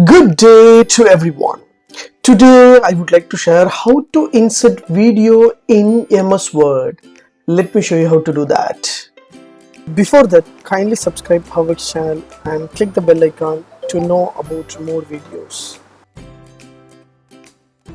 Good day to everyone. Today I would like to share how to insert video in MS Word. Let me show you how to do that. Before that, kindly subscribe HowXT channel and click the bell icon to know about more videos.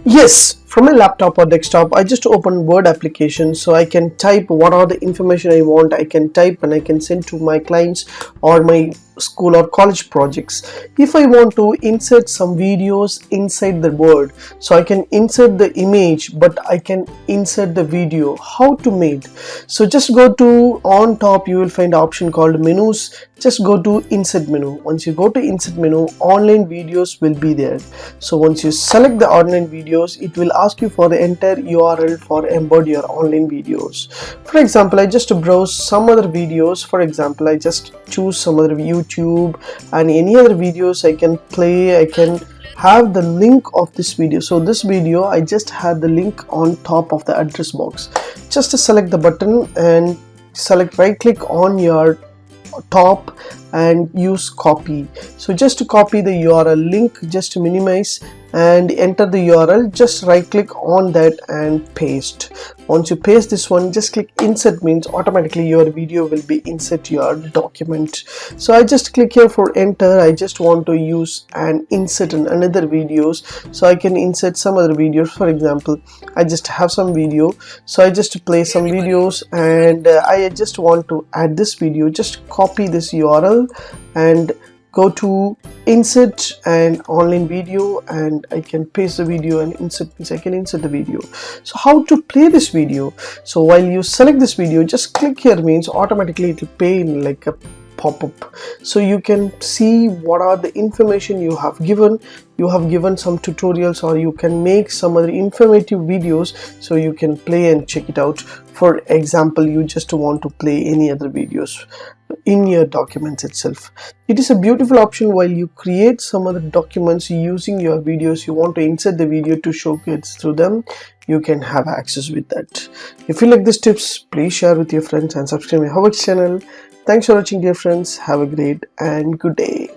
Yes, from my laptop or desktop, I just open Word application so I can type what are the information I want. I can type and I can send to my clients or my school or college projects. If I want to insert some videos inside the Word, so I can insert the image but I can insert the video. How to make? So just go to on top, you will find an option called menus. Just go to insert menu. Once you go to insert menu, online videos will be there. So once you select the online videos, it will ask you for the entire URL for embed your online videos. For example, I just browse some other videos. For example, I just choose some other YouTube and any other videos I can play. I can have the link of this video. So this video, I just had the link on top of the address box. Just to select the button and select, right click on your top and use copy. So just to copy the URL link, just to minimize and enter the URL, just right click on that and paste. Once you paste this one, just click insert, means automatically your video will be insert your document. So I just click here for enter. I just want to use and insert in another videos, so I can insert some other videos. For example, I just have some video, so I just play some videos and I just want to add this video. Just copy this URL and go to insert and online video, and I can paste the video and insert, means I can insert the video. So how to play this video? So while you select this video, just click here, means automatically it will play in like a pop-up, so you can see what are the information you have given. You have given some tutorials, or you can make some other informative videos, so you can play and check it out. For example, you just want to play any other videos in your documents itself. It is a beautiful option. While you create some other documents using your videos, you want to insert the video to showcase through them, you can have access with that. If you like these tips, please share with your friends and subscribe to my HowXT channel. Thanks for watching, dear friends. Have a great and good day.